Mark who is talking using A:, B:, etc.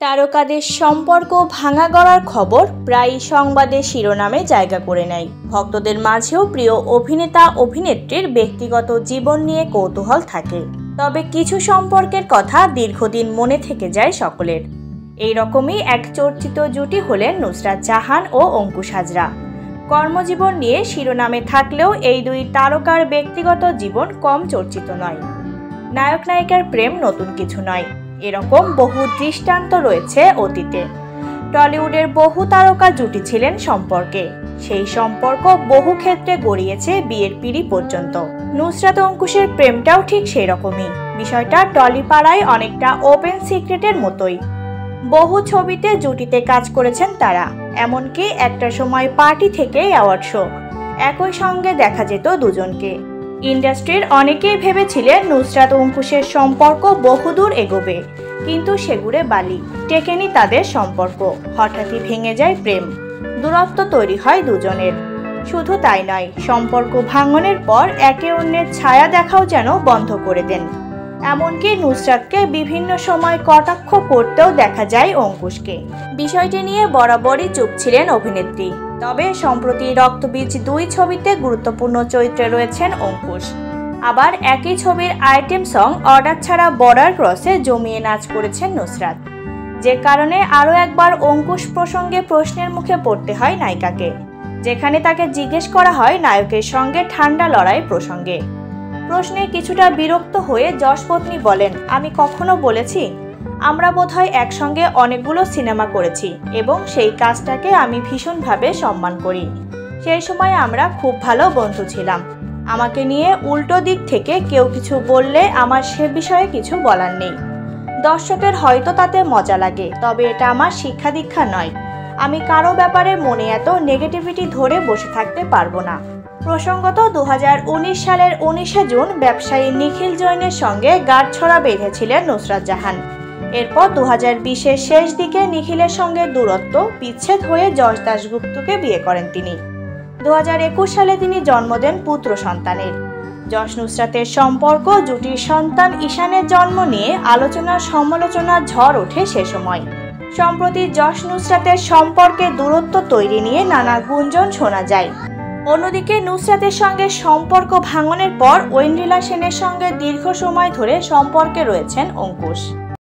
A: তারকাদের সম্পর্ক ভাঙা গড়ার খবর প্রায়ই সংবাদের শিরোনামে জায়গা করে নেয়। ভক্তদের মাঝেও প্রিয় অভিনেতা অভিনেত্রীর ব্যক্তিগত জীবন নিয়ে কৌতূহল থাকে। তবে কিছু সম্পর্কের কথা দীর্ঘদিন মনে থেকে যায় সকলের। এই রকমই এক চর্চিত জুটি হলেন নুসরাত জাহান ও অঙ্কুশ হাজরা। কর্মজীবন নিয়ে শিরোনামে থাকলেও এই দুই তারকার ব্যক্তিগত জীবন কম চর্চিত নয়। নায়ক নায়িকার প্রেম নতুন কিছু নয়, এরকম বহু দৃষ্টান্ত রয়েছে অতীতে। টলিউডের বহু তারকা জুটি ছিলেন সম্পর্কে, সেই সম্পর্ক বহু ক্ষেত্রে গড়িয়েছে বিয়ের পিঁড়ি পর্যন্ত। নুসরাত অঙ্কুশের প্রেমটাও ঠিক সেই রকমই। বিষয়টা টলিপাড়ায় অনেকটা ওপেন সিক্রেটের মতোই। বহু ছবিতে জুটিতে কাজ করেছেন তারা, এমনকি একটা সময় পার্টি থেকে অ্যাওয়ার্ড শো, একই সঙ্গে দেখা যেত দুজনকে। ইন্ডাস্ট্রির অনেকেই ভেবেছিলেন নুসরাত অঙ্কুশের সম্পর্ক বহুদূর এগোবে, কিন্তু সেগুড়ে বালি, টেকেনি তাদের সম্পর্ক। হঠাৎই ভেঙে যায় প্রেম, দূরত্ব তৈরি হয় দুজনের। শুধু তাই নয়, সম্পর্ক ভাঙনের পর একে অন্যের ছায়া দেখাও যেন বন্ধ করে দেন। এমনকি নুসরাতকে বিভিন্ন সময় কটাক্ষ করতেও দেখা যায় অঙ্কুশকে। বিষয়টি নিয়ে বরাবরই চুপ ছিলেন অভিনেত্রী। তবে সম্প্রতি রক্তবীজ 2 ছবিতে গুরুত্বপূর্ণ চরিত্রে রয়েছেন অঙ্কুশ। আবার একই ছবির আইটেম সং অর্ডার ছাড়া বর্ডার ক্রসে জমিয়ে নাচ করেছেন নুসরাত, যে কারণে আরও একবার অঙ্কুশ প্রসঙ্গে প্রশ্নের মুখে পড়তে হয় নায়িকাকে, যেখানে তাকে জিজ্ঞেস করা হয় নায়কের সঙ্গে ঠান্ডা লড়াই প্রসঙ্গে। প্রশ্নে কিছুটা বিরক্ত হয়ে যশপত্নী বলেন, আমি কখনো বলেছি? আমরা বোধহয় একসঙ্গে অনেকগুলো সিনেমা করেছি এবং সেই কাজটাকে আমি ভীষণভাবে সম্মান করি। সেই সময় আমরা খুব ভালো বন্ধু ছিলাম। আমাকে নিয়ে উল্টো দিক থেকে কেউ কিছু বললে আমার সে বিষয়ে কিছু বলার নেই। দর্শকের হয়তো তাতে মজা লাগে, তবে এটা আমার শিক্ষা দীক্ষা নয়। আমি কারো ব্যাপারে মনে এত নেগেটিভিটি ধরে বসে থাকতে পারবো না। প্রসঙ্গত 2019 সালের 19শে জুন ব্যবসায়ী নিখিল জৈনের সঙ্গে গাঁটছড়া বেঁধেছিলেন নুসরাত জাহান। এরপর 2020-এর শেষ দিকে নিখিলের সঙ্গে দূরত্ব বিচ্ছেদ হয়ে যশ দাশগুপ্তকে বিয়ে করেন তিনি। 2021 সালে তিনি জন্ম দেন পুত্র সন্তানের। যশ নুসরাতের সম্পর্ক জুটির সন্তান ঈশানের জন্ম নিয়ে আলোচনা সমালোচনার ঝড় ওঠে সে সময়। সম্প্রতি যশ নুসরাতের সম্পর্কে দূরত্ব তৈরি নিয়ে নানা গুঞ্জন শোনা যায়। অন্যদিকে নুসরাতের সঙ্গে সম্পর্ক ভাঙনের পর ঐন্দ্রিলা সেনের সঙ্গে দীর্ঘ সময় ধরে সম্পর্কে রয়েছেন অঙ্কুশ।